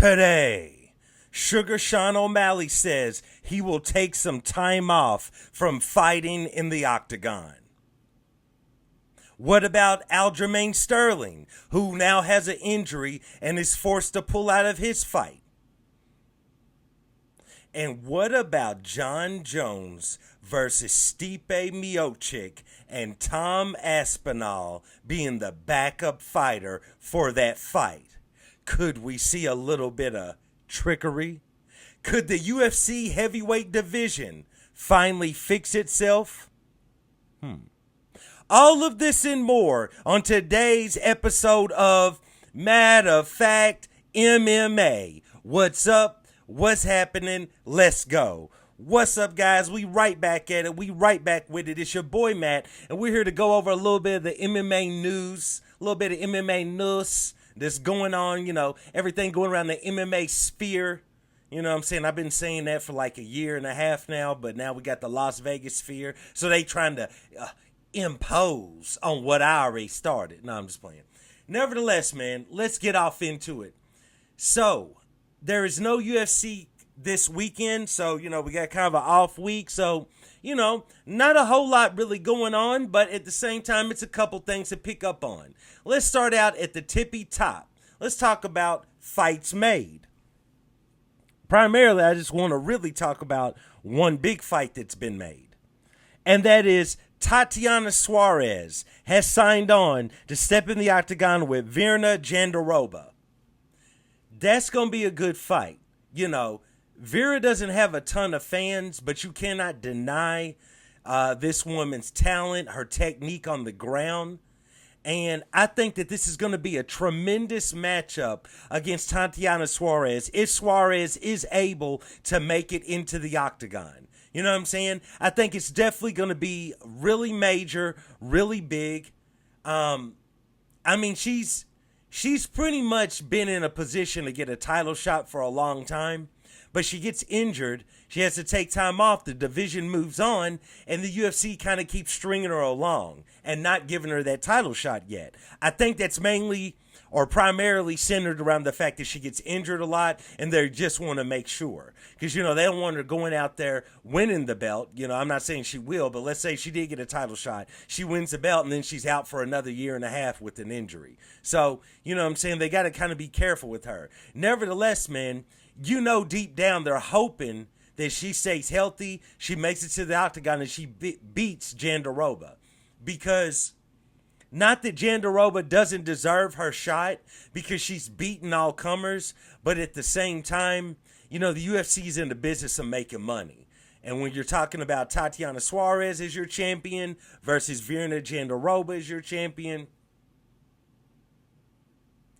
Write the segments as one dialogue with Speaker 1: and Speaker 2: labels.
Speaker 1: Today, Sugar Sean O'Malley says he will take some time off from fighting in the octagon. What about Aljamain Sterling, who now has an injury and is forced to pull out of his fight? And what about John Jones versus Stipe Miocic and Tom Aspinall being the backup fighter for that fight? Could we see a little bit of trickery? Could the UFC heavyweight division finally fix itself? All of this and more on today's episode of Matter of Fact MMA. What's up? What's happening? Let's go. What's up, guys? We right back at it. We right back with it. It's your boy, Matt, and we're here to go over a little bit of the MMA news, a little bit of MMA news that's going on, everything going around the MMA sphere. You know what I'm saying? I've been saying that for like a year and a half now, but now we got the Las Vegas sphere. So they trying to impose on what I already started. No, I'm just playing. Nevertheless, man, let's get off into it. So, there is no UFC this weekend, so, we got kind of an off week. So, not a whole lot really going on, but at the same time, it's a couple things to pick up on. Let's start out at the tippy top. Let's talk about fights made. Primarily, I just want to really talk about one big fight that's been made, and that is Tatiana Suarez has signed on to step in the octagon with Virna Jandiroba. That's going to be a good fight. Vera doesn't have a ton of fans, but you cannot deny this woman's talent, her technique on the ground. And I think that this is going to be a tremendous matchup against Tatiana Suarez if Suarez is able to make it into the octagon. You know what I'm saying? I think it's definitely going to be really major, really big. She's pretty much been in a position to get a title shot for a long time, but she gets injured. She has to take time off. The division moves on, and the UFC kind of keeps stringing her along and not giving her that title shot yet. I think that's mainly or primarily centered around the fact that she gets injured a lot, and they just want to make sure. Because, they don't want her going out there winning the belt. I'm not saying she will, but let's say she did get a title shot. She wins the belt, and then she's out for another year and a half with an injury. So, what I'm saying? They got to kind of be careful with her. Nevertheless, man, deep down they're hoping that she stays healthy, she makes it to the octagon, and she beats Jandiroba. Because not that Jandiroba doesn't deserve her shot because she's beaten all comers, but at the same time, the UFC is in the business of making money. And when you're talking about Tatiana Suarez as your champion versus Virna Jandiroba as your champion,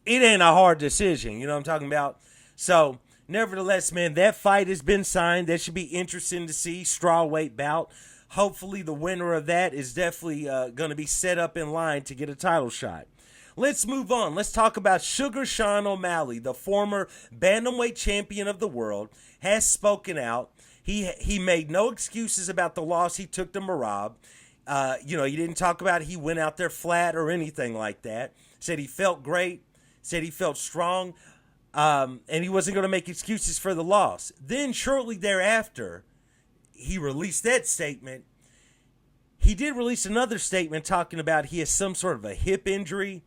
Speaker 1: it ain't a hard decision. You know what I'm talking about? So, nevertheless, man, that fight has been signed. That should be interesting to see. Strawweight bout. Hopefully the winner of that is definitely going to be set up in line to get a title shot. Let's move on. Let's talk about Sugar Sean O'Malley, the former bantamweight champion of the world, has spoken out. He made no excuses about the loss he took to Merab. He didn't talk about he went out there flat or anything like that. Said he felt great. Said he felt strong. And he wasn't going to make excuses for the loss. Then shortly thereafter, he released that statement. He did release another statement talking about he has some sort of a hip injury,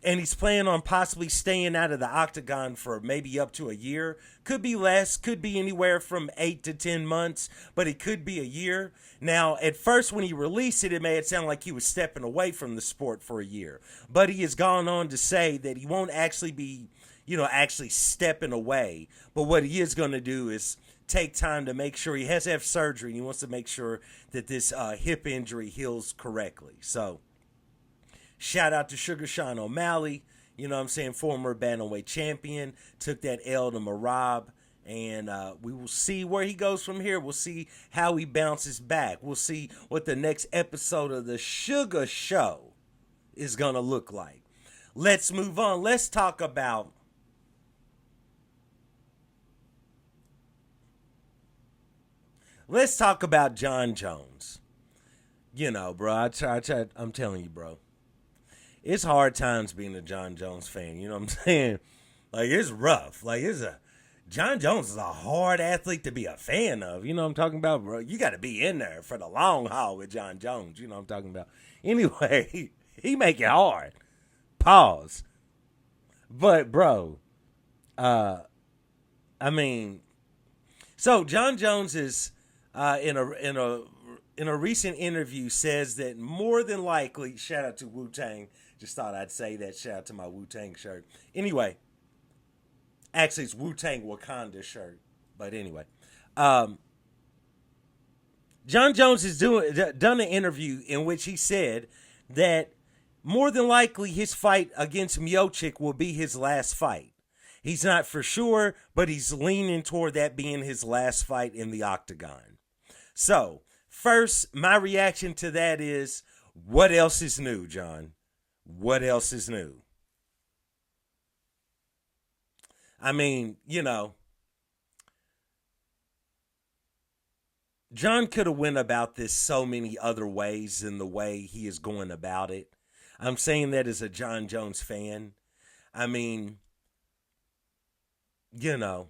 Speaker 1: and he's planning on possibly staying out of the octagon for maybe up to a year. Could be less, could be anywhere from 8 to 10 months, but it could be a year. Now, at first when he released it, it made it sound like he was stepping away from the sport for a year. But he has gone on to say that he won't actually be, actually stepping away. But what he is going to do is take time to make sure he has to have surgery, and he wants to make sure that this hip injury heals correctly. So, shout out to Sugar Sean O'Malley, former bantamweight champion, took that L to Merab, and we will see where he goes from here. We'll see how he bounces back. We'll see what the next episode of the Sugar Show is going to look like. Let's move on. Let's talk about John Jones. Bro, I'm telling you, bro. It's hard times being a John Jones fan. You know what I'm saying? Like it's rough. Like it's a John Jones is a hard athlete to be a fan of. You know what I'm talking about, bro? You got to be in there for the long haul with John Jones. You know what I'm talking about. Anyway, he make it hard. Pause. But bro, I mean, so John Jones is in a recent interview says that more than likely, shout out to Wu Tang. Just thought I'd say that. Shout out to my Wu Tang shirt. Anyway, actually, it's Wu Tang Wakanda shirt. But anyway, um, John Jones has done an interview in which he said that more than likely his fight against Miocic will be his last fight. He's not for sure, but he's leaning toward that being his last fight in the octagon. So, first, my reaction to that is, what else is new, John? What else is new? I mean, John could have went about this so many other ways than the way he is going about it. I'm saying that as a John Jones fan. I mean, you know,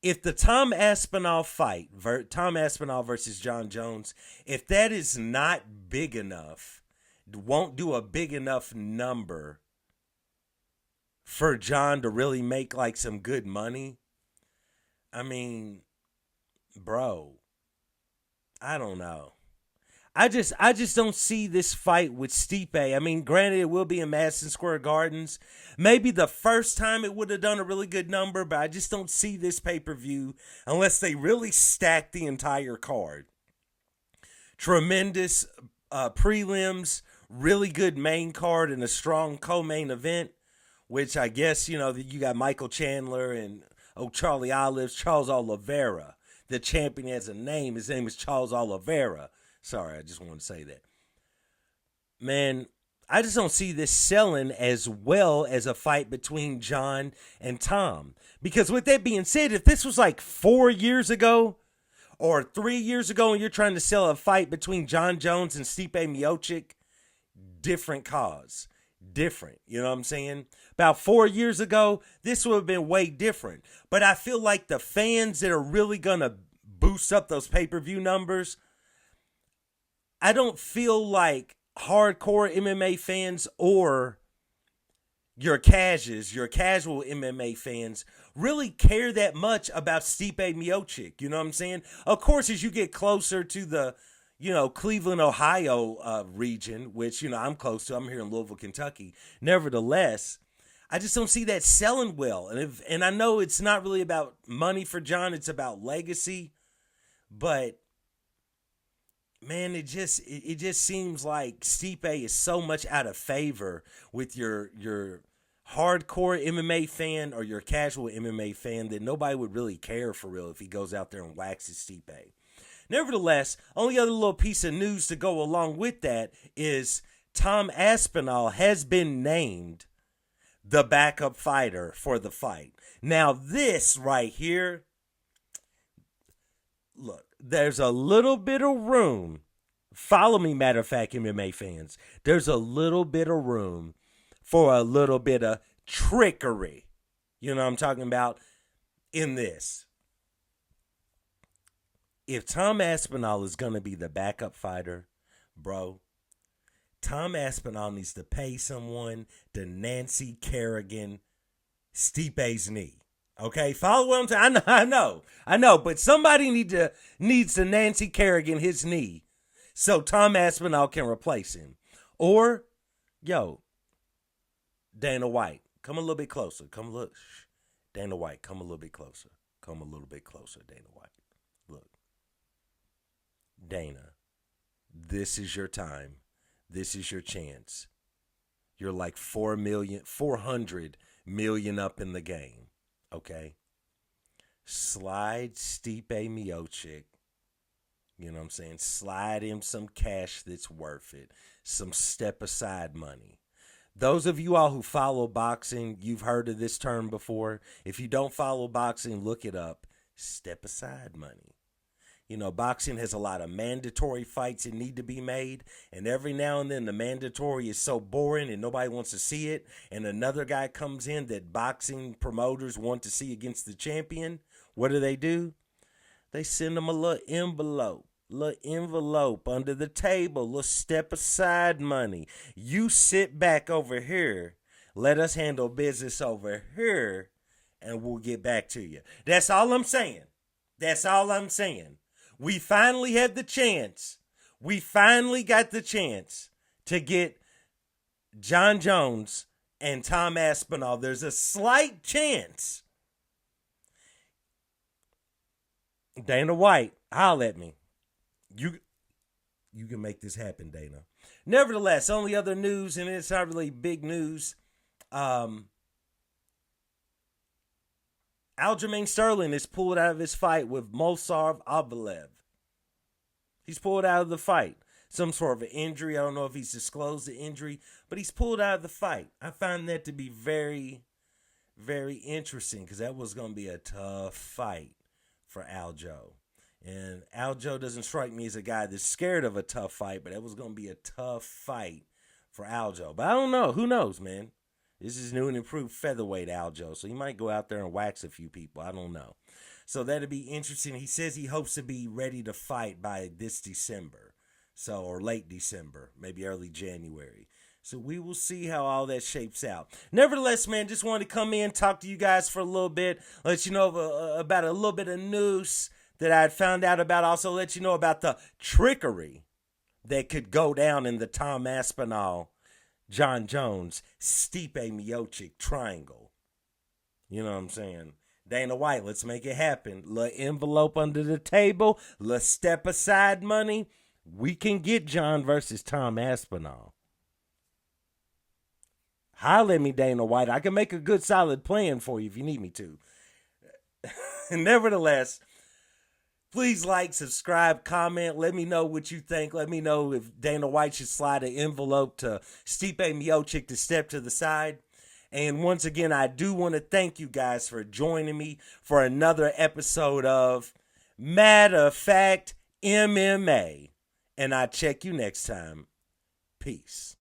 Speaker 1: if the Tom Aspinall fight, Tom Aspinall versus John Jones, if that is not big enough, won't do a big enough number for John to really make like some good money, I mean, bro, I don't know. I just don't see this fight with Stipe. I mean, granted, it will be in Madison Square Gardens. Maybe the first time it would have done a really good number, but I just don't see this pay-per-view unless they really stack the entire card. Tremendous prelims, really good main card, and a strong co-main event, which I guess, you got Michael Chandler and Charlie Olives, Charles Oliveira. The champion has a name. His name is Charles Oliveira. Sorry, I just want to say that. Man, I just don't see this selling as well as a fight between John and Tom. Because with that being said, if this was like 4 years ago or 3 years ago and you're trying to sell a fight between John Jones and Stipe Miocic, different cause. Different. You know what I'm saying? About 4 years ago, this would have been way different. But I feel like the fans that are really going to boost up those pay-per-view numbers, I don't feel like hardcore MMA fans or your casual MMA fans really care that much about Stipe Miocic. You know what I'm saying? Of course, as you get closer to the, Cleveland, Ohio region, which, I'm close to. I'm here in Louisville, Kentucky. Nevertheless, I just don't see that selling well. And I know it's not really about money for John. It's about legacy. But man, it just seems like Stipe is so much out of favor with your hardcore MMA fan or your casual MMA fan that nobody would really care for real if he goes out there and waxes Stipe. Nevertheless, only other little piece of news to go along with that is Tom Aspinall has been named the backup fighter for the fight. Now this right here, look, there's a little bit of room. Follow me, matter of fact, MMA fans. There's a little bit of room for a little bit of trickery. You know what I'm talking about in this. If Tom Aspinall is going to be the backup fighter, bro, Tom Aspinall needs to pay someone to Nancy Kerrigan Stipe's knee. Okay, follow what I'm saying. I know, but somebody needs to Nancy Kerrigan his knee so Tom Aspinall can replace him. Or, Dana White, come a little bit closer. Dana White, come a little bit closer. Come a little bit closer, Dana White. Look, Dana, this is your time. This is your chance. You're like 400 million up in the game. Okay? Slide Stipe Miocic. You know what I'm saying? Slide him some cash that's worth it. Some step aside money. Those of you all who follow boxing, you've heard of this term before. If you don't follow boxing, look it up. Step aside money. You know, boxing has a lot of mandatory fights that need to be made. And every now and then the mandatory is so boring and nobody wants to see it. And another guy comes in that boxing promoters want to see against the champion. What do? They send him a little envelope under the table, little step aside money. You sit back over here. Let us handle business over here and we'll get back to you. That's all I'm saying. That's all I'm saying. We finally had the chance. We finally got the chance to get John Jones and Tom Aspinall. There's a slight chance. Dana White, holler at me. You can make this happen, Dana. Nevertheless, only other news, and it's not really big news. Aljamain Sterling is pulled out of his fight with Movsar Evloev. He's pulled out of the fight. Some sort of an injury. I don't know if he's disclosed the injury, but he's pulled out of the fight. I find that to be very, very interesting because that was going to be a tough fight for Aljo. And Aljo doesn't strike me as a guy that's scared of a tough fight, but that was going to be a tough fight for Aljo. But I don't know. Who knows, man? This is new and improved featherweight Aljo, so he might go out there and wax a few people. I don't know. So that'll be interesting. He says he hopes to be ready to fight by this December, or late December, maybe early January. So we will see how all that shapes out. Nevertheless, man, just wanted to come in, talk to you guys for a little bit, let you know about a little bit of news that I had found out about. Also let you know about the trickery that could go down in the Tom Aspinall, John Jones, Stipe Miocic triangle. You know what I'm saying? Dana White, let's make it happen. Little envelope under the table, little step aside money. We can get John versus Tom Aspinall. Holler at me, Dana White. I can make a good solid plan for you if you need me to. Nevertheless, please like, subscribe, comment. Let me know what you think. Let me know if Dana White should slide an envelope to Stipe Miocic to step to the side. And once again, I do want to thank you guys for joining me for another episode of Matter of Fact MMA. And I'll check you next time. Peace.